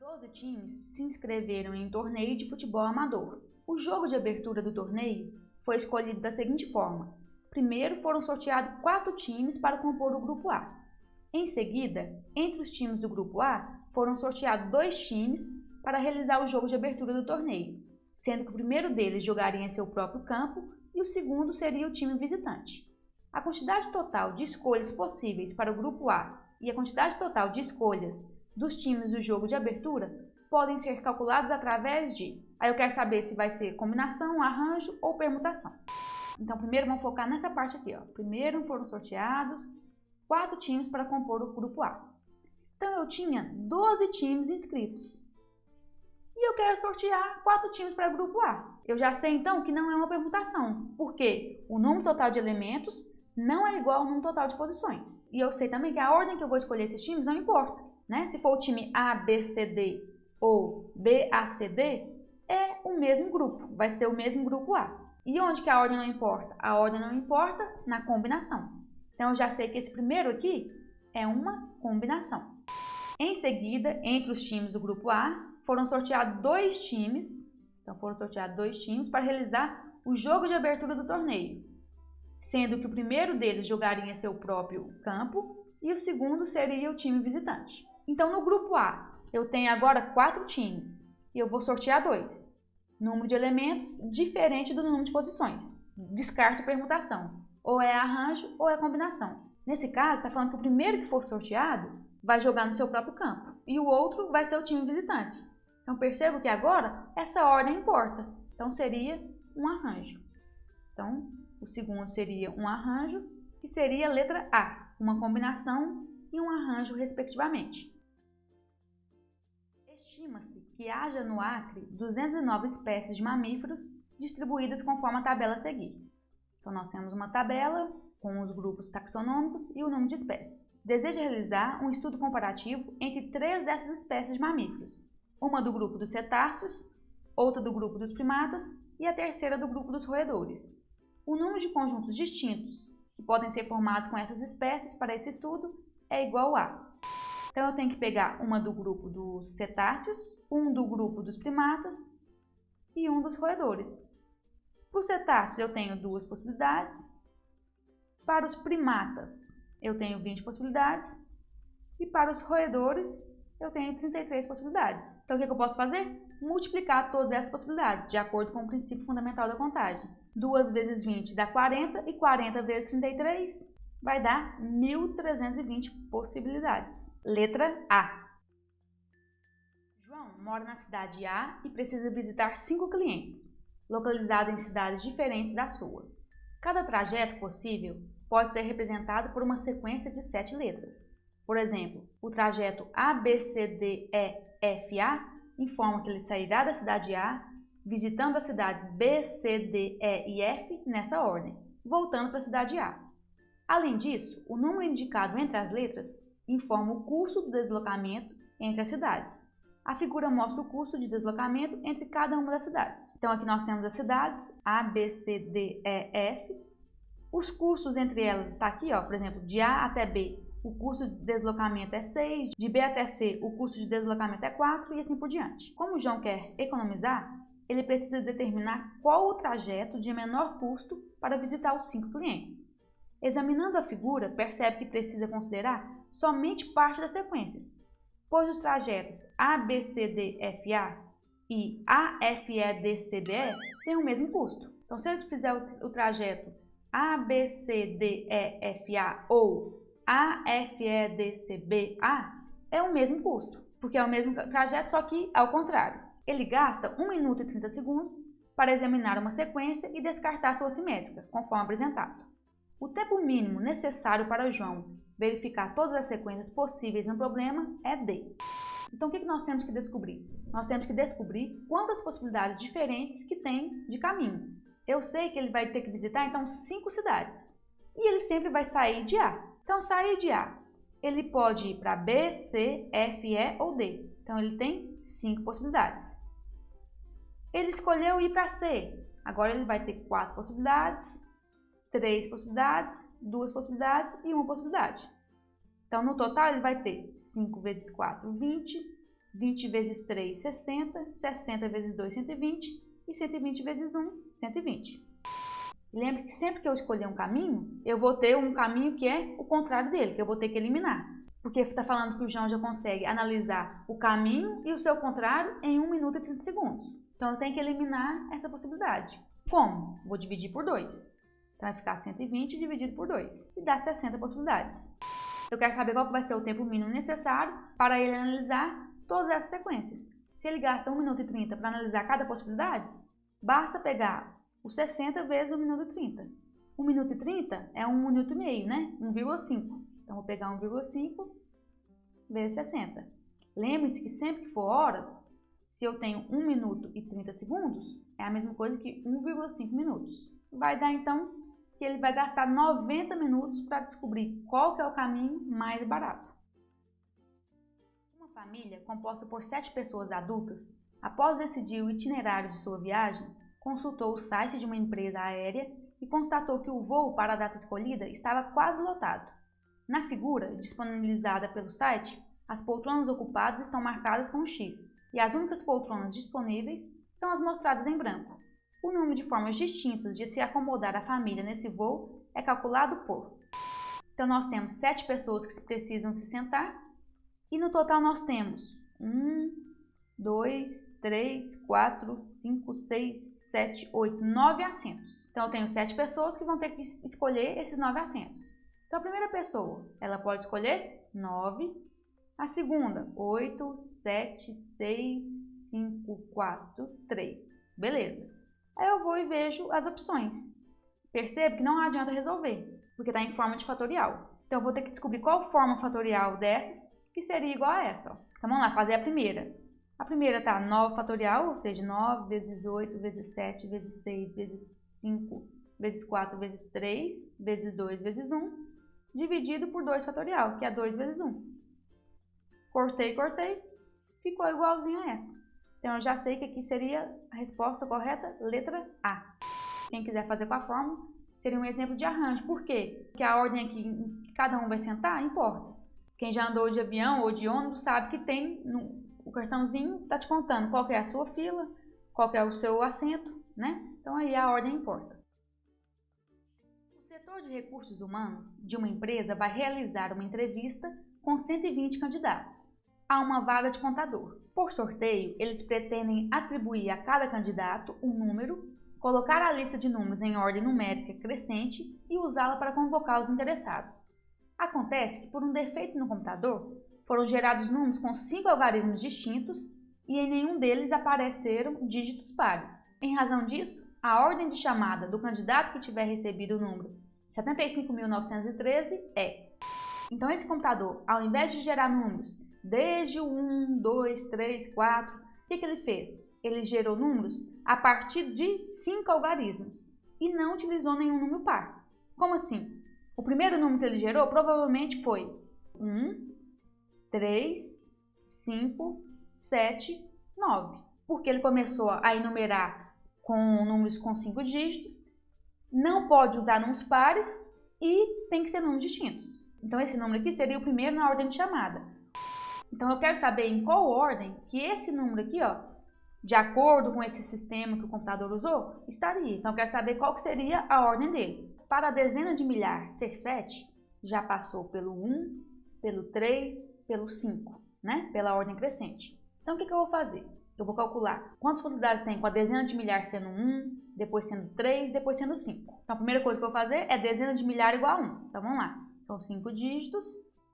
12 times se inscreveram em um torneio de futebol amador. O jogo de abertura do torneio foi escolhido da seguinte forma. Primeiro foram sorteados 4 times para compor o grupo A. Em seguida, entre os times do grupo A, foram sorteados 2 times para realizar o jogo de abertura do torneio, sendo que o primeiro deles jogaria em seu próprio campo e o segundo seria o time visitante. A quantidade total de escolhas possíveis para o grupo A e a quantidade total de escolhas dos times do jogo de abertura podem ser calculados através de... Aí eu quero saber se vai ser combinação, arranjo ou permutação. Então, primeiro vamos focar nessa parte aqui, ó. Primeiro foram sorteados 4 times para compor o grupo A. Então, eu tinha 12 times inscritos. E eu quero sortear 4 times para o grupo A. Eu já sei, então, que não é uma permutação, porque o número total de elementos não é igual ao número total de posições. E eu sei também que a ordem que eu vou escolher esses times não importa, né? Se for o time A, B, C, D ou B, A, C, D, é o mesmo grupo, vai ser o mesmo grupo A. E onde que a ordem não importa? A ordem não importa na combinação. Então, eu já sei que esse primeiro aqui é uma combinação. Em seguida, entre os times do grupo A, foram sorteados 2 times. Então, foram sorteados 2 times para realizar o jogo de abertura do torneio, sendo que o primeiro deles jogaria em seu próprio campo e o segundo seria o time visitante. Então, no grupo A, eu tenho agora 4 times e eu vou sortear 2. Número de elementos diferente do número de posições. Descarto permutação. Ou é arranjo ou é combinação. Nesse caso, está falando que o primeiro que for sorteado vai jogar no seu próprio campo e o outro vai ser o time visitante. Então, percebo que agora essa ordem importa. Então, seria um arranjo. Então, o segundo seria um arranjo, que seria a letra A, uma combinação e um arranjo, respectivamente. Estima-se que haja no Acre 209 espécies de mamíferos distribuídas conforme a tabela a seguir. Então, nós temos uma tabela com os grupos taxonômicos e o número de espécies. Deseja realizar um estudo comparativo entre 3 dessas espécies de mamíferos. Uma do grupo dos cetáceos, outra do grupo dos primatas e a terceira do grupo dos roedores. O número de conjuntos distintos que podem ser formados com essas espécies para esse estudo é igual a... Então, eu tenho que pegar uma do grupo dos cetáceos, um do grupo dos primatas e um dos roedores. Para os cetáceos, eu tenho 2 possibilidades. Para os primatas, eu tenho 20 possibilidades. E para os roedores, eu tenho 33 possibilidades. Então, o que eu posso fazer? Multiplicar todas essas possibilidades, de acordo com o princípio fundamental da contagem. 2 vezes 20 dá 40 e 40 vezes 33 vai dar 1.320 possibilidades. Letra A. João mora na cidade A e precisa visitar 5 clientes, localizados em cidades diferentes da sua. Cada trajeto possível pode ser representado por uma sequência de 7 letras. Por exemplo, o trajeto ABCDEFA informa que ele sairá da cidade A, visitando as cidades B, C, D, E e F nessa ordem, voltando para a cidade A. Além disso, o número indicado entre as letras informa o custo do deslocamento entre as cidades. A figura mostra o custo de deslocamento entre cada uma das cidades. Então, aqui nós temos as cidades A, B, C, D, E, F. Os custos entre elas está aqui, ó, por exemplo, de A até B, o custo de deslocamento é 6, de B até C, o custo de deslocamento é 4 e assim por diante. Como o João quer economizar, ele precisa determinar qual o trajeto de menor custo para visitar os 5 clientes. Examinando a figura, percebe que precisa considerar somente parte das sequências, pois os trajetos ABCDFA e AFEDCBE têm o mesmo custo. Então, se eu fizer o trajeto ABCDEFA ou AFEDCBA, é o mesmo custo, porque é o mesmo trajeto, só que ao contrário. Ele gasta 1 minuto e 30 segundos para examinar uma sequência e descartar sua simétrica, conforme apresentado. O tempo mínimo necessário para o João verificar todas as sequências possíveis no problema é D. Então, o que nós temos que descobrir? Nós temos que descobrir quantas possibilidades diferentes que tem de caminho. Eu sei que ele vai ter que visitar, então, 5 cidades. E ele sempre vai sair de A. Então, sair de A, ele pode ir para B, C, F, E ou D. Então, ele tem 5 possibilidades. Ele escolheu ir para C. Agora, ele vai ter 4 possibilidades. 3 possibilidades, 2 possibilidades e 1 possibilidade. Então, no total, ele vai ter 5 vezes 4, 20, 20 vezes 3, 60, 60 vezes 2, 120 e 120 vezes 1, 120. Lembre que sempre que eu escolher um caminho, eu vou ter um caminho que é o contrário dele, que eu vou ter que eliminar. Porque está falando que o João já consegue analisar o caminho e o seu contrário em 1 minuto e 30 segundos. Então eu tenho que eliminar essa possibilidade. Como? Vou dividir por 2. Então vai ficar 120 dividido por 2 e dá 60 possibilidades. Eu quero saber qual vai ser o tempo mínimo necessário para ele analisar todas essas sequências. Se ele gasta 1 minuto e 30 para analisar cada possibilidade, basta pegar os 60 vezes 1 minuto e 30. 1 minuto e 30 é 1 minuto e meio, né? 1,5. Então, vou pegar 1,5 vezes 60. Lembre-se que sempre que for horas, se eu tenho 1 minuto e 30 segundos, é a mesma coisa que 1,5 minutos. Vai dar, então, que ele vai gastar 90 minutos para descobrir qual que é o caminho mais barato. Uma família composta por 7 pessoas adultas, após decidir o itinerário de sua viagem, consultou o site de uma empresa aérea e constatou que o voo para a data escolhida estava quase lotado. Na figura, disponibilizada pelo site, as poltronas ocupadas estão marcadas com um X e as únicas poltronas disponíveis são as mostradas em branco. O número de formas distintas de se acomodar a família nesse voo é calculado por... Então, nós temos 7 pessoas que precisam se sentar e no total nós temos 2, 3, 4, 5, 6, 7, 8, 9 assentos. Então, eu tenho 7 pessoas que vão ter que escolher esses 9 assentos. Então, a primeira pessoa, ela pode escolher 9. A segunda, 8, 7, 6, 5, 4, 3. Beleza. Aí eu vou e vejo as opções. Percebo que não adianta resolver, porque está em forma de fatorial. Então, eu vou ter que descobrir qual forma fatorial dessas que seria igual a essa. Ó. Então, vamos lá, fazer a primeira. A primeira está 9 fatorial, ou seja, 9 vezes 8 vezes 7 vezes 6 vezes 5 vezes 4 vezes 3 vezes 2 vezes 1, dividido por 2 fatorial, que é 2 vezes 1. Cortei, ficou igualzinho a essa. Então, eu já sei que aqui seria a resposta correta, letra A. Quem quiser fazer com a fórmula, seria um exemplo de arranjo. Por quê? Porque a ordem aqui que cada um vai sentar importa. Quem já andou de avião ou de ônibus sabe que tem... O cartãozinho está te contando qual que é a sua fila, qual que é o seu assento, né? Então aí a ordem importa. O setor de recursos humanos de uma empresa vai realizar uma entrevista com 120 candidatos a uma vaga de contador. Por sorteio, eles pretendem atribuir a cada candidato um número, colocar a lista de números em ordem numérica crescente e usá-la para convocar os interessados. Acontece que por um defeito no computador, foram gerados números com 5 algarismos distintos e em nenhum deles apareceram dígitos pares. Em razão disso, a ordem de chamada do candidato que tiver recebido o número 75.913 é. Então, esse computador, ao invés de gerar números desde o 1, 2, 3, 4, o que ele fez? Ele gerou números a partir de 5 algarismos e não utilizou nenhum número par. Como assim? O primeiro número que ele gerou provavelmente foi 1, 3, 5, 7, 9. Porque ele começou a enumerar com números com 5 dígitos, não pode usar números pares e tem que ser números distintos. Então, esse número aqui seria o primeiro na ordem de chamada. Então, eu quero saber em qual ordem que esse número aqui, ó, de acordo com esse sistema que o computador usou, estaria. Então, eu quero saber qual que seria a ordem dele. Para a dezena de milhar ser 7, já passou pelo 1, pelo 3, pelo 5, né? Pela ordem crescente. Então, o que eu vou fazer? Eu vou calcular quantas possibilidades tem com a dezena de milhar sendo 1, depois sendo 3, depois sendo 5. Então, a primeira coisa que eu vou fazer é dezena de milhar igual a 1. Então, vamos lá. São 5 dígitos,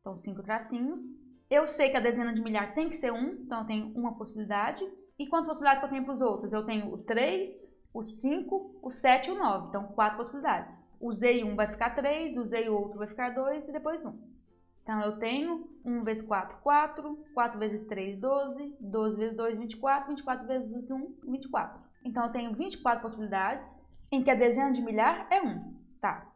então 5 tracinhos. Eu sei que a dezena de milhar tem que ser 1, então eu tenho uma possibilidade. E quantas possibilidades que eu tenho para os outros? Eu tenho o 3, o 5, o 7 e o 9. Então, 4 possibilidades. Usei um, vai ficar 3, usei o outro, vai ficar 2 e depois 1. Então, eu tenho 1 vezes 4, 4, 4 vezes 3, 12, 12 vezes 2, 24, 24 vezes 1, 24. Então, eu tenho 24 possibilidades em que a dezena de milhar é 1. Tá.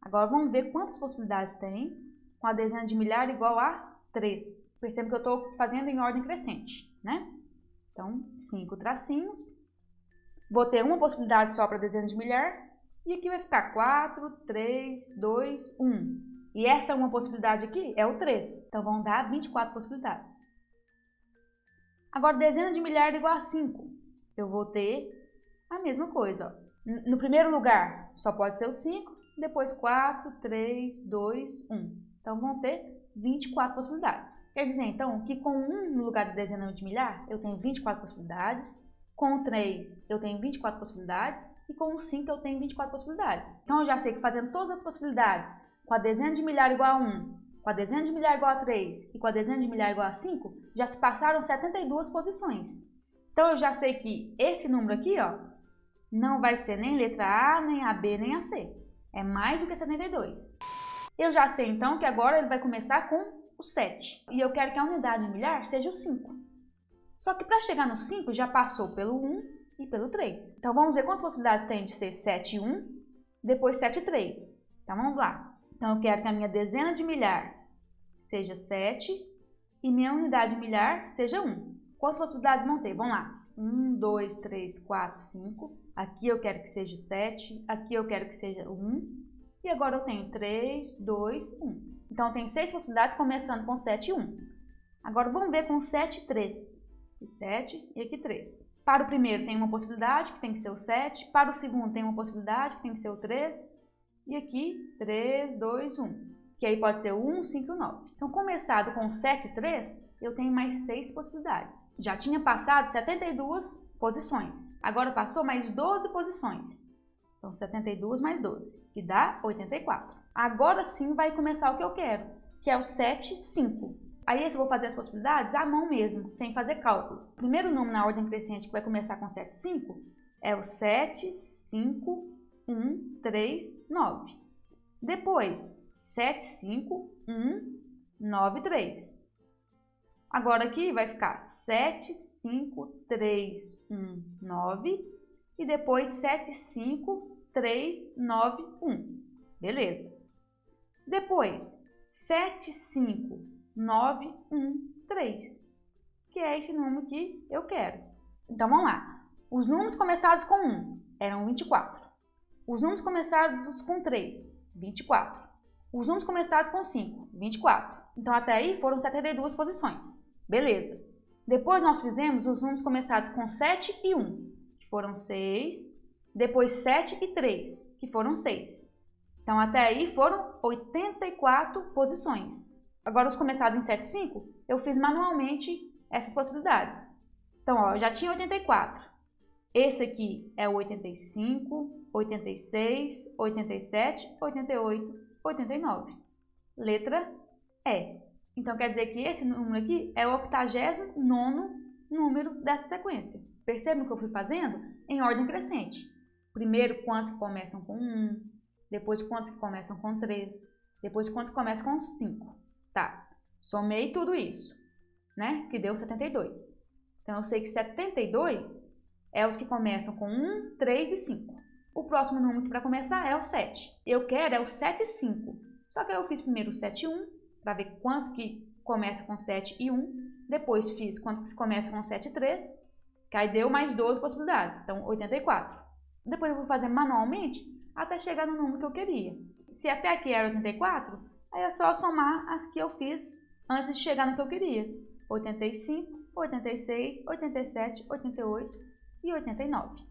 Agora, vamos ver quantas possibilidades tem com a dezena de milhar igual a 3. Percebe que eu estou fazendo em ordem crescente, né? Então, 5 tracinhos. Vou ter uma possibilidade só para a dezena de milhar. E aqui vai ficar 4, 3, 2, 1. E essa uma possibilidade aqui é o 3. Então, vão dar 24 possibilidades. Agora, dezena de milhar igual a 5. Eu vou ter a mesma coisa. Ó. No primeiro lugar, só pode ser o 5. Depois 4, 3, 2, 1. Então, vão ter 24 possibilidades. Quer dizer, então, que com 1 no lugar de dezena de milhar, eu tenho 24 possibilidades. Com o 3, eu tenho 24 possibilidades. E com o 5, eu tenho 24 possibilidades. Então, eu já sei que fazendo todas as possibilidades, com a dezena de milhar igual a 1, com a dezena de milhar igual a 3 e com a dezena de milhar igual a 5, já se passaram 72 posições. Então, eu já sei que esse número aqui, ó, não vai ser nem letra A, nem a B, nem a C. É mais do que 72. Eu já sei, então, que agora ele vai começar com o 7. E eu quero que a unidade de milhar seja o 5. Só que para chegar no 5, já passou pelo 1 e pelo 3. Então, vamos ver quantas possibilidades tem de ser 7 e 1, depois 7 e 3. Então, vamos lá. Então, eu quero que a minha dezena de milhar seja 7 e minha unidade de milhar seja 1. Quantas possibilidades vão ter? Vamos lá. 1, 2, 3, 4, 5. Aqui eu quero que seja 7. Aqui eu quero que seja 1. E agora eu tenho 3, 2, 1. Então, eu tenho 6 possibilidades começando com 7 e 1. Agora, vamos ver com 7 e 3. Aqui 7 e aqui 3. Para o primeiro tem uma possibilidade, que tem que ser o 7. Para o segundo tem uma possibilidade, que tem que ser o 3. E aqui 3, 2, 1. Que aí pode ser o 1, 5 e o 9. Então, começado com 7 e 3, eu tenho mais 6 possibilidades. Já tinha passado 72 posições. Agora passou mais 12 posições. Então, 72 mais 12, que dá 84. Agora sim vai começar o que eu quero, que é o 7, 5. Aí eu vou fazer as possibilidades à mão mesmo, sem fazer cálculo. O primeiro número na ordem crescente que vai começar com 7, 5 é o 7, 5, 1, 3, 9. Depois, 7, 5, 1, 9, 3. Agora aqui vai ficar 7, 5, 3, 1, 9. E depois 7, 5, 3, 9, 1. Beleza. Depois, 7, 5, 9, 1, 3. Que é esse número que eu quero. Então, vamos lá. Os números começados com 1 eram 24. Os números começados com 3, 24. Os números começados com 5, 24. Então, até aí foram 72 posições. Beleza. Depois, nós fizemos os números começados com 7 e 1. Foram 6, depois 7 e 3, que foram 6. Então, até aí foram 84 posições. Agora, os começados em 7 e 5, eu fiz manualmente essas possibilidades. Então, ó, eu já tinha 84. Esse aqui é o 85, 86, 87, 88, 89. Letra E. Então, quer dizer que esse número aqui é o 89º número dessa sequência. Percebam que eu fui fazendo em ordem crescente. Primeiro, quantos que começam com 1, depois quantos que começam com 3, depois quantos que começam com 5. Tá, somei tudo isso, né? Que deu 72. Então, eu sei que 72 é os que começam com 1, 3 e 5. O próximo número para começar é o 7. Eu quero é o 7 e 5. Só que eu fiz primeiro o 7 e 1, para ver quantos que começam com 7 e 1. Depois fiz quantos que começam com 7 e 3. Que aí deu mais 12 possibilidades, então 84. Depois eu vou fazer manualmente até chegar no número que eu queria. Se até aqui era 84, aí é só somar as que eu fiz antes de chegar no que eu queria. 85, 86, 87, 88 e 89.